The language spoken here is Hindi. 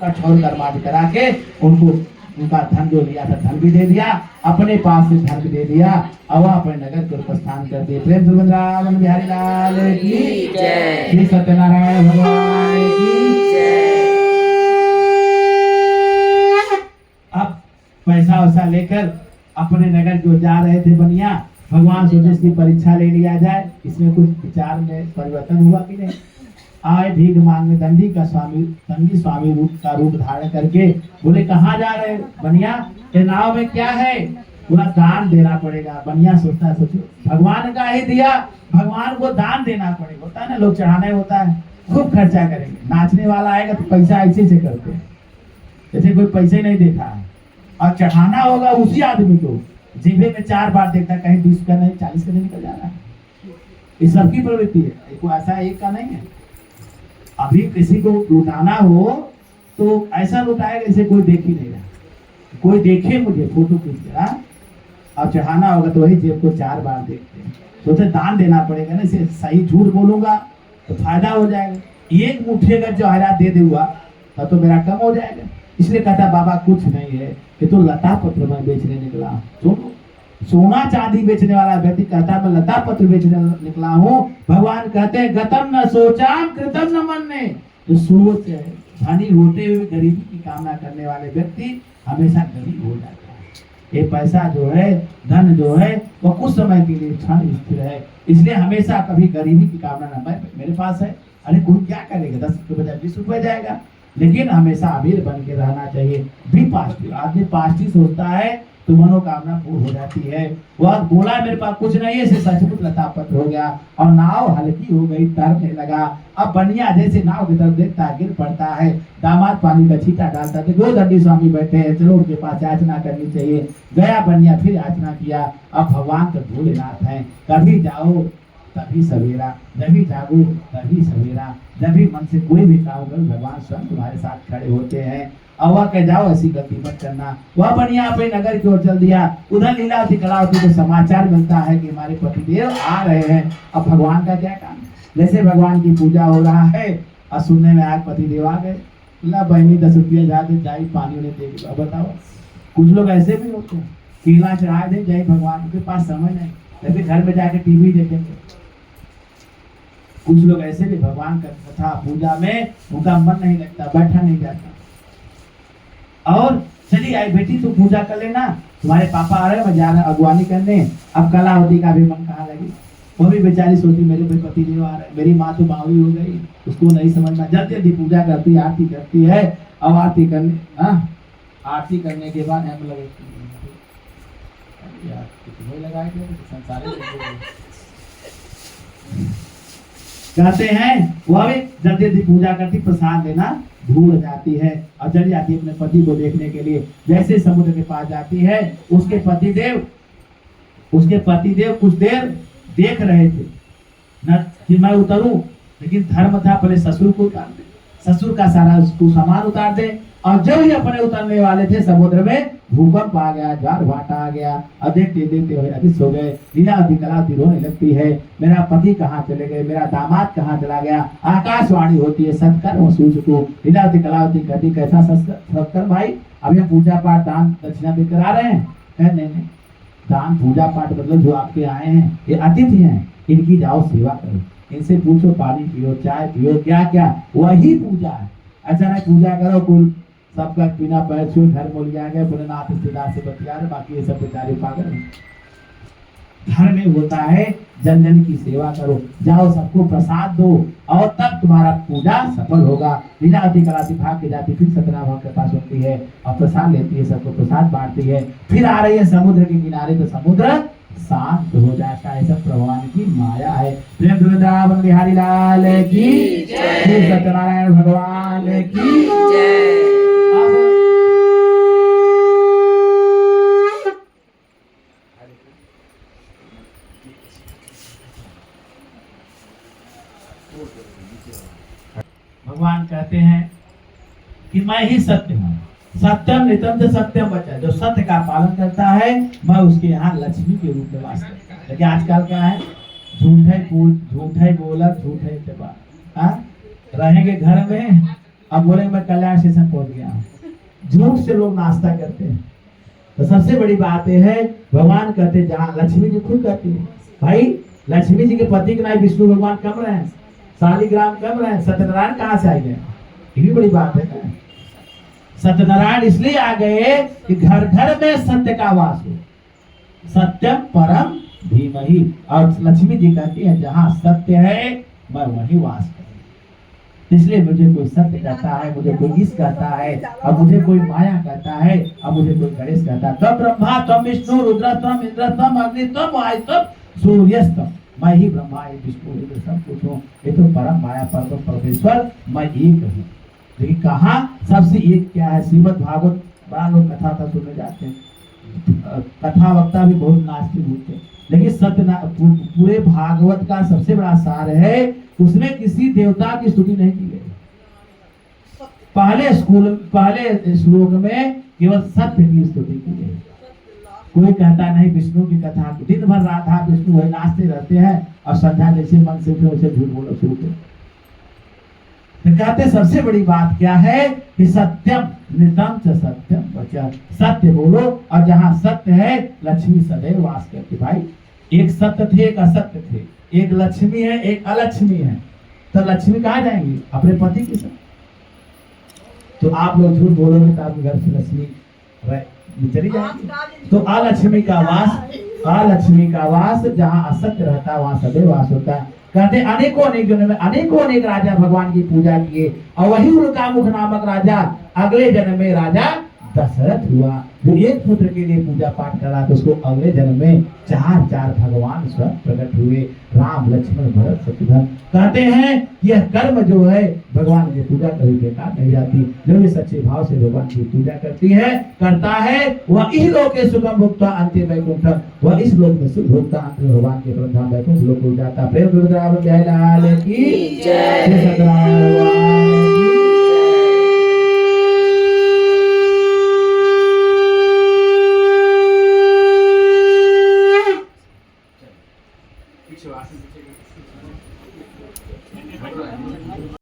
का छोड़ कर्मादि करा के उनको उनका धन जो लिया था धन भी दे दिया, अपने पास से धन भी दे दिया और अपने नगर के प्रस्थान कर दिए। प्रेम से वृंदावन बिहारी लाल की जय, श्री सत्यनारायण भगवान की जय। अब पैसा वैसा लेकर अपने नगर जो जा रहे थे बनिया, भगवान सोचे इसकी परीक्षा ले लिया जाए, इसमें कुछ विचार में परिवर्तन हुआ कि नहीं। आए भीख मांगने दंडी स्वामी रूप का रूप धारण करके बोले कहाँ जा रहे बनिया, ये नाव में क्या है, पूरा दान देना पड़ेगा। बनिया सोचता है सोचो भगवान का ही दिया, भगवान को दान देना पड़ेगा। होता है ना, लोग चढ़ाने होता है खूब खर्चा करेंगे, नाचने वाला आएगा तो पैसा ऐसे से करते हैं जैसे कोई पैसे नहीं देता है, और चढ़ाना होगा उसी आदमी को, जीवे में 4 बार देखता, कहीं 20 का नहीं 40 का नहीं निकल जा रहा है। ये सबकी प्रवृत्ति है, कोई ऐसा एक का नहीं है। अभी किसी को लुटाना हो तो ऐसा लुटाएगा जैसे कोई देख ही नहीं रहा, कोई देखे मुझे फोटो खींच कर। अब चढ़ाना होगा तो वही जेब को 4 बार देखते हैं, सोचे दान देना पड़ेगा ना, इसे सही झूठ बोलूंगा तो फायदा हो जाएगा। एक मुट्ठी अगर जवाहरात दे दूंगा तब तो मेरा कम हो जाएगा। इसलिए कहता बाबा कुछ नहीं है, ये तो लता पत्र में बेचने निकला। सुनो, सोना चांदी बेचने वाला व्यक्ति कहता मैं लता पत्र बेचने निकला हूँ। भगवान कहते हैं गतम न सोचाम कृतम न मनने। तो सोच है, धनी होते हुए गरीबी की कामना करने वाले व्यक्ति हमेशा गरीब हो जाता है। ये पैसा जो है, धन जो है, वो कुछ समय के लिए क्षण स्थिर है, इसलिए हमेशा कभी गरीबी की कामना न। मेरे पास है, अरे कोई क्या करेगा, 10 रुपये बजाय 20 रुपये जाएगा, लेकिन हमेशा अमीर बन के रहना चाहिए। भी पास्टिव आदमी पास्टिव सोचता है तो मनोकामना पूर्ण हो जाती है। वह बोला मेरे पास कुछ नहीं है, सचमुच लता पत्र हो गया और नाव हल्की हो गई, तैरने लगा। अब बनिया जैसे नाव की तरफ देखता है गिर पड़ता है, दामाद पानी का छींटा डालता है, दो दंडी स्वामी बैठे हैं, चलो उनके पास याचना करनी चाहिए। गया बनिया, फिर याचना किया। अब भगवान तो भोलेनाथ है, कभी जाओ तभी सवेरा, जभी जागो तभी सवेरा, जभी मन से कोई भी काम करो भगवान स्वयं तुम्हारे साथ खड़े होते हैं। और वह कह जाओ ऐसी गलती मत करना। वह बनिया अपने नगर की ओर चल दिया। उधर लीलावती कलावती को समाचार मिलता है कि हमारे पतिदेव आ रहे हैं। अब भगवान का क्या काम, जैसे भगवान की पूजा हो रहा है और सुनने में आया पतिदेव आ गए, ला बहनी 10 रुपया जाते जाई पानी उन्हें दे। अब बताओ, कुछ लोग ऐसे भी होते हैं, केला चढ़ा दे जय भगवान, के पास समय नहीं, लेकिन घर में जाके टीवी देखेंगे। कुछ लोग ऐसे भी भगवान का कथा पूजा में उनका मन नहीं लगता, बैठा नहीं जाता। और चलिए आई बेटी तू पूजा कर लेना, तुम्हारे पापा आ रहे हैं, मैं जा रहा अगवानी करने। अब कलावती का भी मन कहाँ लगी, वो भी बेचारी सोचती मेरे भाई पति देव आ रहे हैं, मेरी माँ तो बावली हो गई, उसको नहीं समझना। जल्दी जल्दी पूजा करती है, आरती करती है। अब आरती करने के बाद हम लगे लगाए कहते हैं वह भी जल्दी जल्दी पूजा करती, प्रसाद लेना भूल जाती है और चली जाती है अपने पति को देखने के लिए। जैसे समुद्र के पास जाती है, उसके पतिदेव कुछ देर देख रहे थे न कि मैं उतरूं, लेकिन धर्म था पहले ससुर को उतार दे, ससुर का सारा उसको सामान उतार दे। और जब ही अपने उतरने वाले थे समुद्र में भूकंप आ गया, ज्वार भाटा आ गया और देखते देखते हुए अदृश्य हो गए। लीलावती कलावती रोने लगती है, मेरा पति कहाँ चले गए, मेरा दामाद कहाँ चला गया। आकाशवाणी होती है सत्कर्म सूझ को। लीलावती कलावती कहती कैसा सत्कर्म भाई, अब ये पूजा पाठ दान दक्षिणा भी करा रहे हैं। नहीं, दान पूजा पाठ मतलब जो आपके आए हैं ये अतिथि हैं, इनकी जाओ सेवा करो, इनसे पूछो पानी पियो, चाय पियो, क्या क्या, वही पूजा है। ऐसा नहीं पूजा करो कुल सबका बिना पैर छुए घर मोल जाएंगे, बोले नाथ रिश्तेदार से बतिया रहे, बाकी ये सब बेचारे पागल हैं। धर्म में होता है जन जन की सेवा करो, जाओ सबको प्रसाद दो और तब तुम्हारा पूजा सफल होगा। लीलावती कलावती भाग के जाती, फिर सत्यनारायण के पास होती है और प्रसाद लेती है, सबको प्रसाद बांटती है। फिर आ रही है समुद्र के किनारे, तो समुद्र शांत हो जाता है। सब भगवान की माया है। प्रेम वृंदावन बिहारी लाल की जय, सत्यनारायण भगवान की जय। भगवान कहते हैं कि मैं ही सत्य हूँ, सत्यम नितंत सत्यम बचा, जो सत्य का पालन करता है मैं उसके यहाँ लक्ष्मी के रूप में वास करता हूँ। लेकिन आजकल क्या है, झूठे बोला झूठे रहेंगे घर में अब बोले मैं कल्याण स्टेशन पहुंच गया हूँ। झूठ से लोग नाश्ता करते हैं। तो सबसे बड़ी बात यह है, भगवान कहते हैं, जहाँ लक्ष्मी जी खुद कहती है, भाई लक्ष्मी जी के पति के नाम विष्णु भगवान कम रहे हैं, शालिग्राम कम रहे हैं, सत्यनारायण कहाँ से आ गए? ये भी बड़ी बात है ना। सत्यनारायण इसलिए आ गए कि घर घर में सत्य का वास हो, सत्यम परम धीमहि। और लक्ष्मी जी कहती है, जहाँ सत्य है मैं वही वास करूँ। इसलिए मुझे कोई सत्य कहता है, मुझे कोई ईश कहता है, अब मुझे कोई माया कहता है, अब मुझे कोई गणेश कहता है। तब ब्रह्मा तम विष्णु रुद्र तम इंद्र तम अग्नि तम वायु तम सूर्यस्तम, मैं ही ब्रह्मा ही विष्णु रुद्र सब कुछ हूँ। ये तो परम माया पर परमेश्वर मैं एक हूँ। लेकिन कहा सबसे एक क्या है? श्रीमद् भागवत, बड़ा लोग कथा था सुनने जाते हैं, कथा वक्ता भी बहुत नास्तिक होते हैं, लेकिन सत्य पूरे भागवत का सबसे बड़ा सार है, उसमें किसी देवता की स्तुति नहीं की गई। पहले श्लोक में केवल सत्य की स्तुति की गई। कोई कहता नहीं विष्णु की कथा, दिन भर राधा विष्णु वही नाचते रहते हैं और संध्या जैसे मन से उठे वैसे झूठ बोलो शुरू कर। तो कहते सबसे बड़ी बात क्या है कि सत्यम नितम च सत्यम वचः, सत्य बोलो, और जहाँ सत्य है लक्ष्मी सदैव वास करती। भाई एक सत्य थे, एक असत्य थे, एक लक्ष्मी है, एक अलक्ष्मी है, तो लक्ष्मी कहाँ जाएंगी? अपने पति के साथ। तो आप लोग झूठ बोलोगे तो आपके घर से लक्ष्मी चली जाएगी। तो अलक्ष्मी का वास जहाँ असत्य रहता है वहाँ सदैव वास होता है। कहते अनेकों अनेक जन्म में अनेक राजा भगवान की पूजा किए, और वही उनका मुख नामक राजा अगले जन्म में राजा दशरथ हुआ, जो एक पुत्र के लिए पूजा पाठ करा, तो उसको अगले जन्म में चार भगवान स्वयं प्रकट हुए, राम लक्ष्मण भरत शत्रुघ्न। कहते हैं यह कर्म जो है भगवान की पूजा कभी बेकार नहीं जाती। जो भी सच्चे भाव से भगवान की पूजा करता है वह इस लोक के सुखम भोक्ता अंतिम वैकुंठम, वह इस लोक में सुख भोक्ता अंतिम भगवान के परम वैकुंठ लोक को जाता। प्रेम की जय।